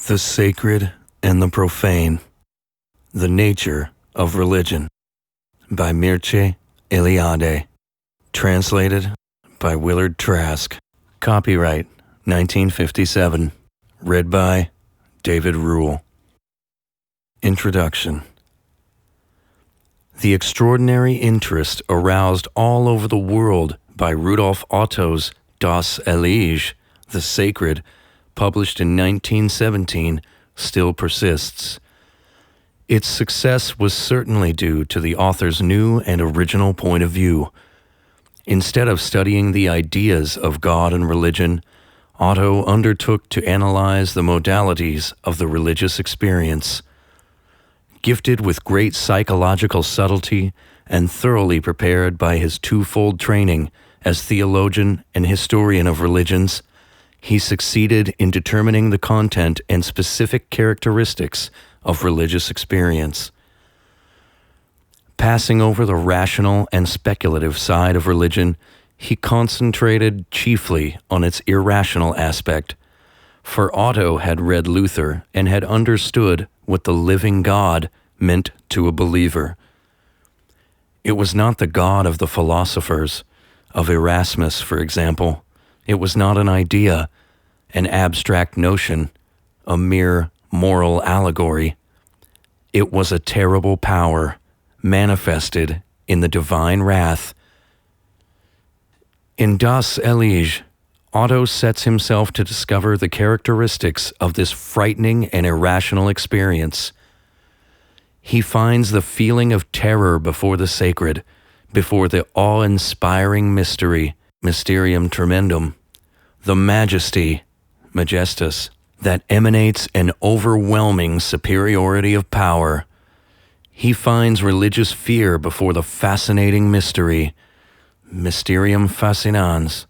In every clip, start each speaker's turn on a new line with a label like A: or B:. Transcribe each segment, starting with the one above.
A: The Sacred and the Profane, The Nature of Religion, by Mircea, Eliade. Translated by Willard Trask. Copyright 1957. Read by David Lyon. Introduction. The extraordinary interest aroused all over the world by Rudolf Otto's Das Eliade, The Sacred, published in 1917, still persists. Its success was certainly due to the author's new and original point of view. Instead of studying the ideas of God and religion, Otto undertook to analyze the modalities of the religious experience. Gifted with great psychological subtlety and thoroughly prepared by his twofold training as theologian and historian of religions, he succeeded in determining the content and specific characteristics of religious experience. Passing over the rational and speculative side of religion, he concentrated chiefly on its irrational aspect, for Otto had read Luther and had understood what the living God meant to a believer. It was not the God of the philosophers, of Erasmus, for example. It was not an idea, an abstract notion, a mere moral allegory. It was a terrible power, manifested in the divine wrath. In Das Eliade, Otto sets himself to discover the characteristics of this frightening and irrational experience. He finds the feeling of terror before the sacred, before the awe-inspiring mystery, mysterium tremendum, the majesty, majestus, that emanates an overwhelming superiority of power. He finds religious fear before the fascinating mystery, mysterium fascinans,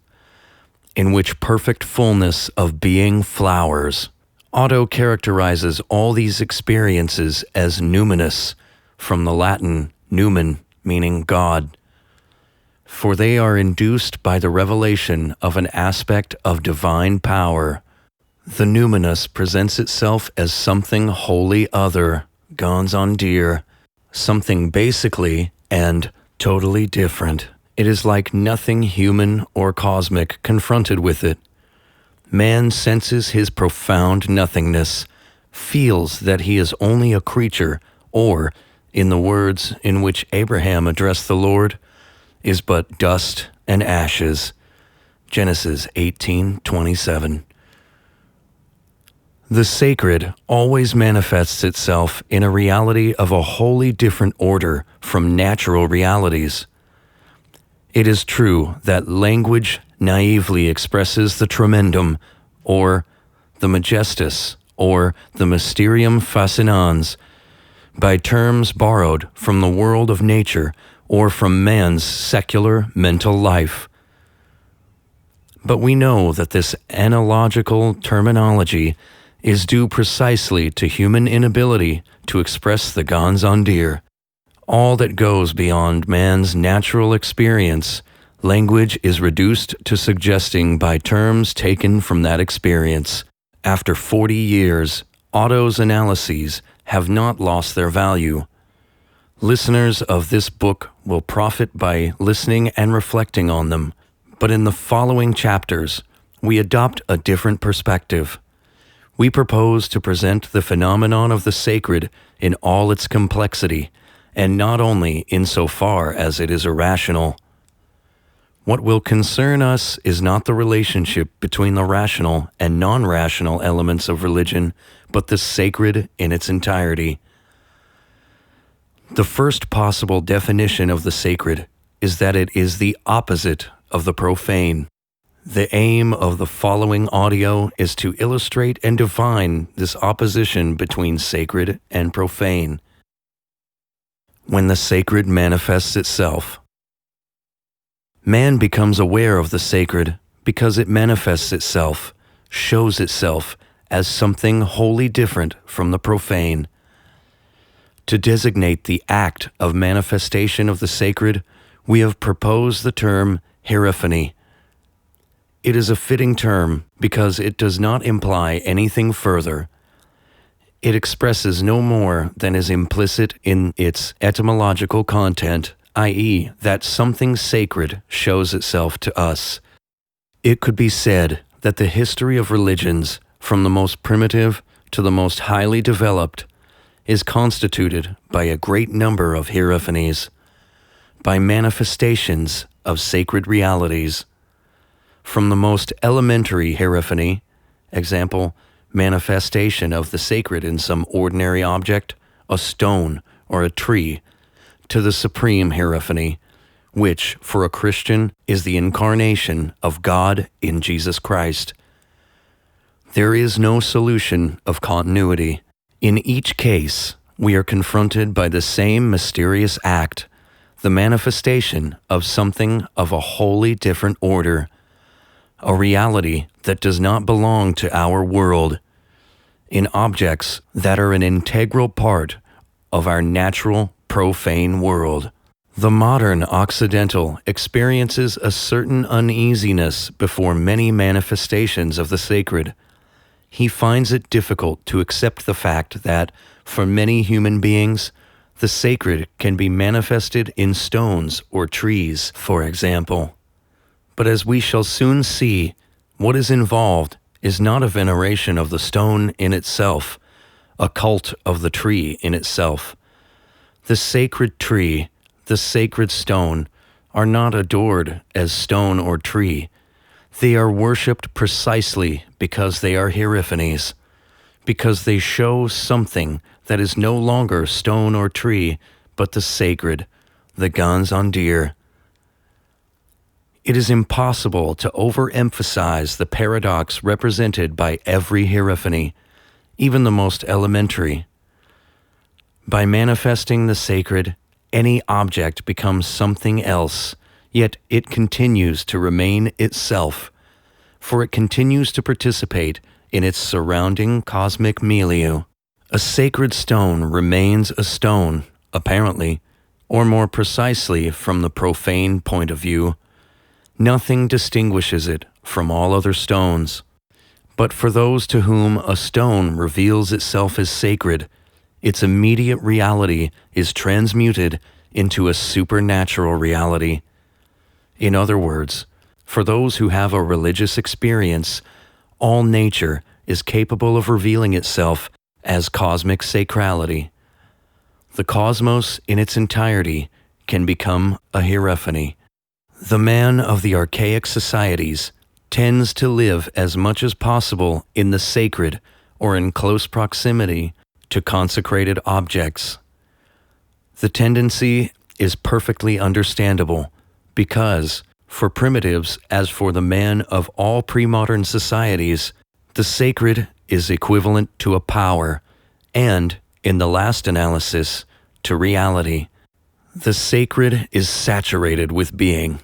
A: in which perfect fullness of being flowers. Otto characterizes all these experiences as numinous, from the Latin numen, meaning God, for they are induced by the revelation of an aspect of divine power. The numinous presents itself as something wholly other, ganz anders, something basically and totally different. It is like nothing human or cosmic confronted with it. Man senses his profound nothingness, feels that he is only a creature, or, in the words in which Abraham addressed the Lord, is but dust and ashes. Genesis 18:27. The sacred always manifests itself in a reality of a wholly different order from natural realities. It is true that language naively expresses the tremendum, or the majestus, or the mysterium fascinans, by terms borrowed from the world of nature or from man's secular mental life. But we know that this analogical terminology is due precisely to human inability to express the ganz anders. All that goes beyond man's natural experience, language is reduced to suggesting by terms taken from that experience. After 40 years, Otto's analyses have not lost their value. Listeners of this book will profit by listening and reflecting on them, but in the following chapters, we adopt a different perspective. We propose to present the phenomenon of the sacred in all its complexity, and not only insofar as it is irrational. What will concern us is not the relationship between the rational and non-rational elements of religion, but the sacred in its entirety. The first possible definition of the sacred is that it is the opposite of the profane. The aim of the following audio is to illustrate and define this opposition between sacred and profane. When the sacred manifests itself. Man becomes aware of the sacred because it manifests itself, shows itself as something wholly different from the profane. To designate the act of manifestation of the sacred, we have proposed the term hierophany. It is a fitting term because it does not imply anything further. It expresses no more than is implicit in its etymological content, i.e., that something sacred shows itself to us. It could be said that the history of religions, from the most primitive to the most highly developed, is constituted by a great number of hierophanies, by manifestations of sacred realities. From the most elementary hierophany, example, manifestation of the sacred in some ordinary object, a stone or a tree, to the supreme hierophany, which, for a Christian, is the incarnation of God in Jesus Christ. There is no solution of continuity. In each case, we are confronted by the same mysterious act, the manifestation of something of a wholly different order, a reality that does not belong to our world, in objects that are an integral part of our natural, profane world. The modern Occidental experiences a certain uneasiness before many manifestations of the sacred. He finds it difficult to accept the fact that, for many human beings, the sacred can be manifested in stones or trees, for example. But as we shall soon see, what is involved is not a veneration of the stone in itself, a cult of the tree in itself. The sacred tree, the sacred stone, are not adored as stone or tree. They are worshipped precisely because they are hierophanies, because they show something that is no longer stone or tree, but the sacred, the ganz andere. It is impossible to overemphasize the paradox represented by every hierophany, even the most elementary. By manifesting the sacred, any object becomes something else, yet it continues to remain itself, for it continues to participate in its surrounding cosmic milieu. A sacred stone remains a stone, apparently, or more precisely from the profane point of view. Nothing distinguishes it from all other stones. But for those to whom a stone reveals itself as sacred, its immediate reality is transmuted into a supernatural reality. In other words, for those who have a religious experience, all nature is capable of revealing itself as cosmic sacrality. The cosmos in its entirety can become a hierophany. The man of the archaic societies tends to live as much as possible in the sacred or in close proximity to consecrated objects. The tendency is perfectly understandable because, for primitives as for the man of all pre-modern societies, the sacred is equivalent to a power and, in the last analysis, to reality. The sacred is saturated with being.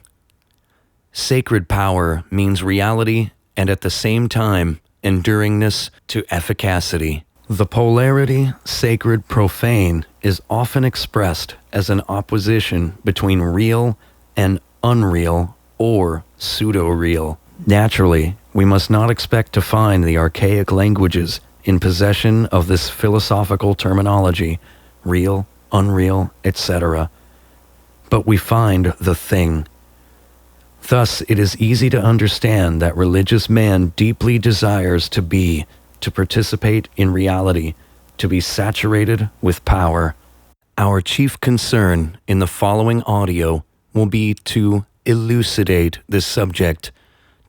A: Sacred power means reality and at the same time enduringness to efficacity. The polarity sacred-profane is often expressed as an opposition between real and unreal or pseudo-real. Naturally, we must not expect to find the archaic languages in possession of this philosophical terminology, real, unreal, etc. But we find the thing. Thus, it is easy to understand that religious man deeply desires to participate in reality, to be saturated with power. Our chief concern in the following audio will be to elucidate this subject,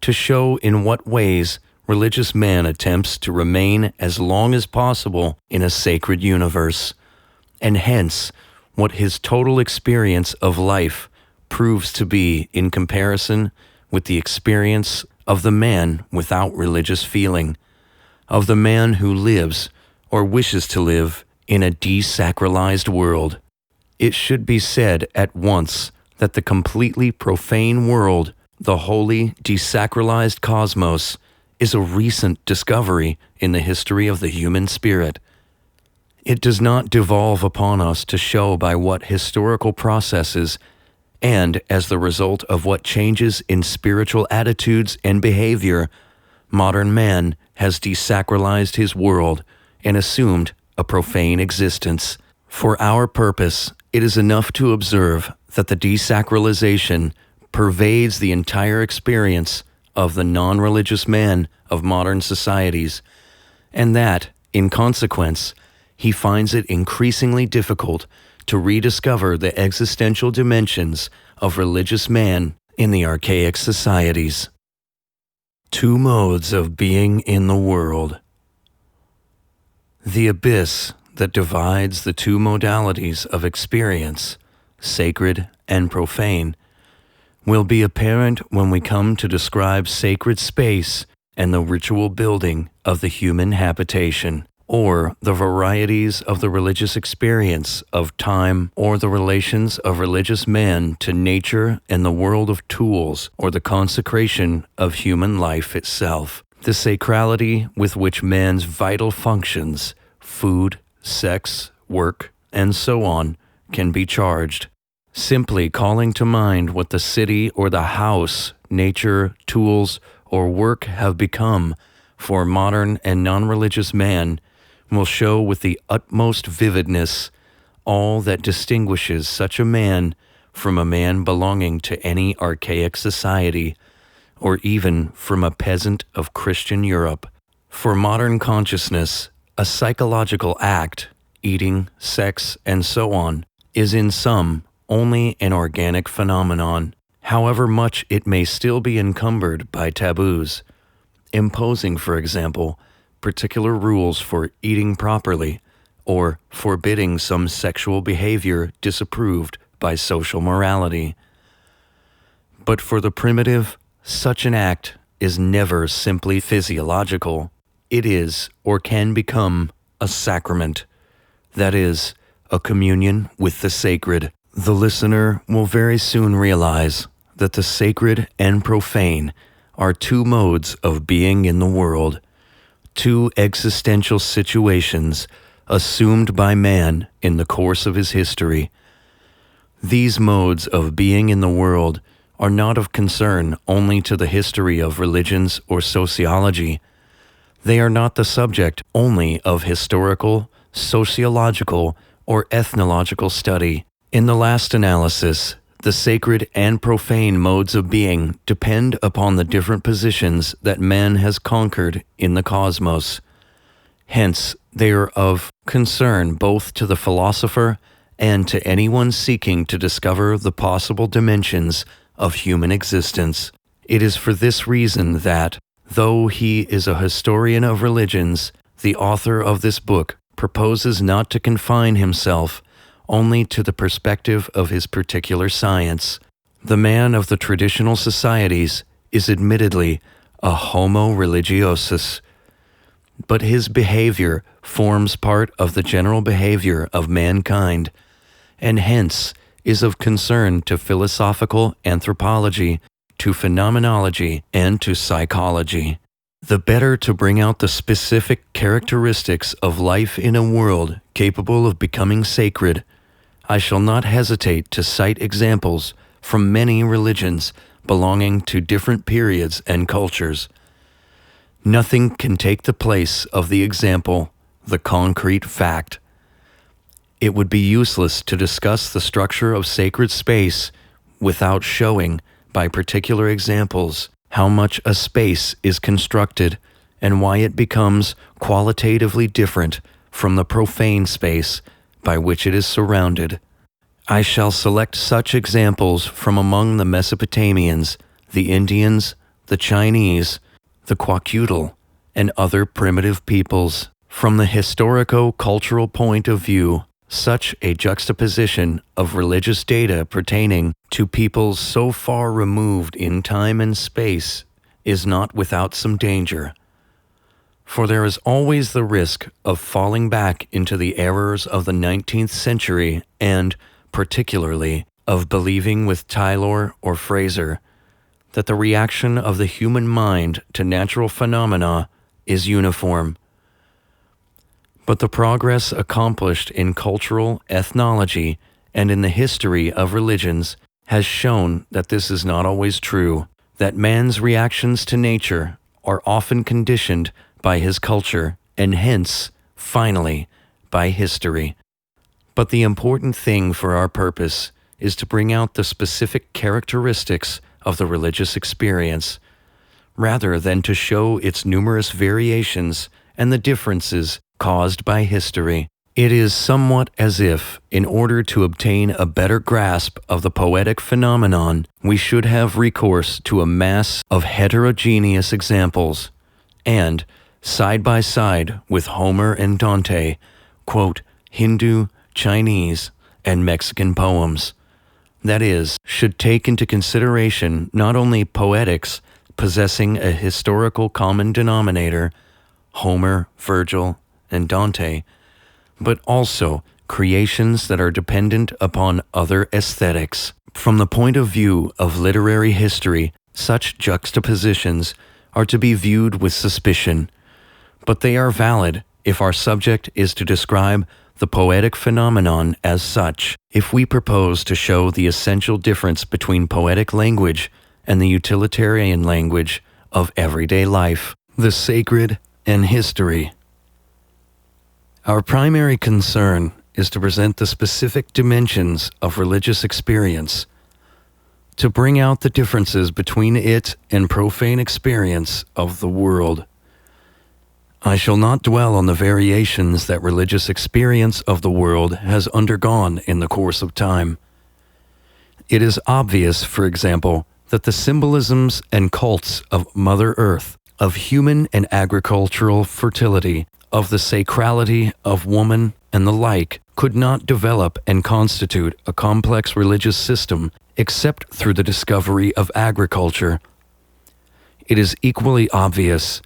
A: to show in what ways religious man attempts to remain as long as possible in a sacred universe, and hence what his total experience of life proves to be in comparison with the experience of the man without religious feeling, of the man who lives or wishes to live in a desacralized world. It should be said at once that the completely profane world, the wholly desacralized cosmos, is a recent discovery in the history of the human spirit. It does not devolve upon us to show by what historical processes and as the result of what changes in spiritual attitudes and behavior, modern man has desacralized his world and assumed a profane existence. For our purpose, it is enough to observe that the desacralization pervades the entire experience of the non-religious man of modern societies, and that, in consequence, he finds it increasingly difficult to rediscover the existential dimensions of religious man in the archaic societies. Two modes of being in the world. The abyss that divides the two modalities of experience, sacred and profane, will be apparent when we come to describe sacred space and the ritual building of the human habitation, or the varieties of the religious experience of time, or the relations of religious man to nature and the world of tools, or the consecration of human life itself. The sacrality with which man's vital functions, food, sex, work, and so on, can be charged. Simply calling to mind what the city or the house, nature, tools, or work have become for modern and non-religious man will show with the utmost vividness all that distinguishes such a man from a man belonging to any archaic society, or even from a peasant of Christian Europe. For modern consciousness, a psychological act, eating, sex, and so on, is in some only an organic phenomenon, however much it may still be encumbered by taboos, imposing, for example, particular rules for eating properly, or forbidding some sexual behavior disapproved by social morality. But for the primitive, such an act is never simply physiological. It is, or can become, a sacrament, that is, a communion with the sacred. The listener will very soon realize that the sacred and profane are two modes of being in the world, two existential situations assumed by man in the course of his history. These modes of being in the world are not of concern only to the history of religions or sociology. They are not the subject only of historical, sociological, or ethnological study. In the last analysis, the sacred and profane modes of being depend upon the different positions that man has conquered in the cosmos. Hence, they are of concern both to the philosopher and to anyone seeking to discover the possible dimensions of human existence. It is for this reason that, though he is a historian of religions, the author of this book proposes not to confine himself only to the perspective of his particular science. The man of the traditional societies is admittedly a homo religiosus, but his behavior forms part of the general behavior of mankind, and hence is of concern to philosophical anthropology, to phenomenology, and to psychology. The better to bring out the specific characteristics of life in a world capable of becoming sacred, I shall not hesitate to cite examples from many religions belonging to different periods and cultures. Nothing can take the place of the example, the concrete fact. It would be useless to discuss the structure of sacred space without showing, by particular examples, how much a space is constructed and why it becomes qualitatively different from the profane space by which it is surrounded. I shall select such examples from among the Mesopotamians, the Indians, the Chinese, the Kwakiutl, and other primitive peoples. From the historico-cultural point of view, such a juxtaposition of religious data pertaining to peoples so far removed in time and space is not without some danger. For there is always the risk of falling back into the errors of the 19th century and, particularly, of believing with Taylor or Fraser that the reaction of the human mind to natural phenomena is uniform. But the progress accomplished in cultural ethnology and in the history of religions has shown that this is not always true, that man's reactions to nature are often conditioned by his culture and hence, finally, by history. But the important thing for our purpose is to bring out the specific characteristics of the religious experience, rather than to show its numerous variations and the differences caused by history. It is somewhat as if, in order to obtain a better grasp of the poetic phenomenon, we should have recourse to a mass of heterogeneous examples, and, side by side with Homer and Dante, quote, Hindu, Chinese, and Mexican poems. That is, should take into consideration not only poetics possessing a historical common denominator, Homer, Virgil, and Dante, but also creations that are dependent upon other aesthetics. From the point of view of literary history, such juxtapositions are to be viewed with suspicion, but they are valid if our subject is to describe the poetic phenomenon as such. If we propose to show the essential difference between poetic language and the utilitarian language of everyday life, the sacred and history, our primary concern is to present the specific dimensions of religious experience, to bring out the differences between it and profane experience of the world. I shall not dwell on the variations that religious experience of the world has undergone in the course of time. It is obvious, for example, that the symbolisms and cults of Mother Earth, of human and agricultural fertility, of the sacrality of woman, and the like, could not develop and constitute a complex religious system except through the discovery of agriculture. It is equally obvious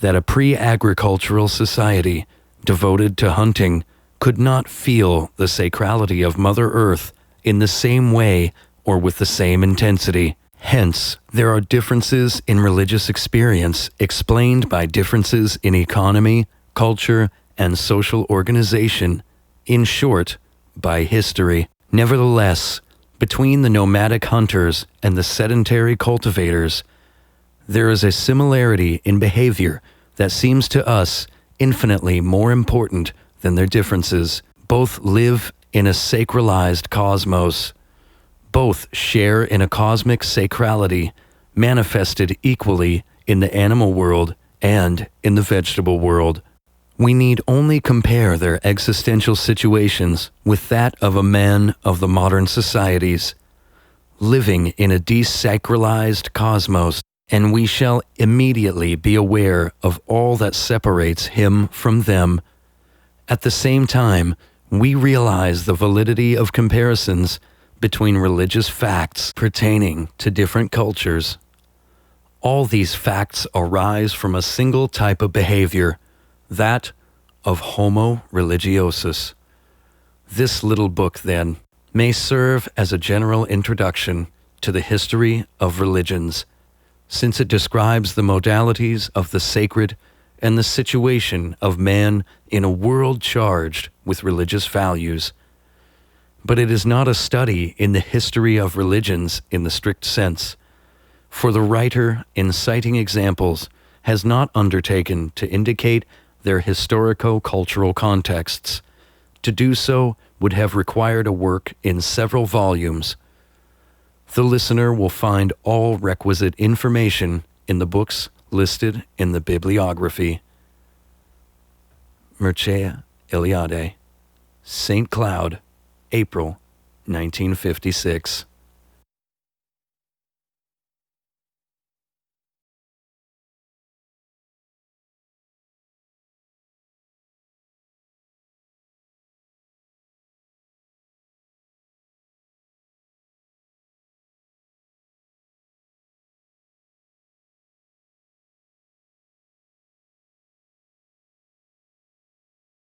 A: that a pre-agricultural society devoted to hunting could not feel the sacrality of Mother Earth in the same way or with the same intensity. Hence, there are differences in religious experience explained by differences in economy, culture, and social organization, in short, by history. Nevertheless, between the nomadic hunters and the sedentary cultivators, there is a similarity in behavior that seems to us infinitely more important than their differences. Both live in a sacralized cosmos. Both share in a cosmic sacrality manifested equally in the animal world and in the vegetable world. We need only compare their existential situations with that of a man of the modern societies, living in a desacralized cosmos, and we shall immediately be aware of all that separates him from them. At the same time, we realize the validity of comparisons between religious facts pertaining to different cultures. All these facts arise from a single type of behavior, that of homo religiosus. This little book, then, may serve as a general introduction to the history of religions, since it describes the modalities of the sacred and the situation of man in a world charged with religious values. But it is not a study in the history of religions in the strict sense, for the writer, in citing examples, has not undertaken to indicate their historico-cultural contexts. To do so would have required a work in several volumes. The listener will find all requisite information in the books listed in the bibliography. Mircea, Eliade, St. Cloud, April 1956.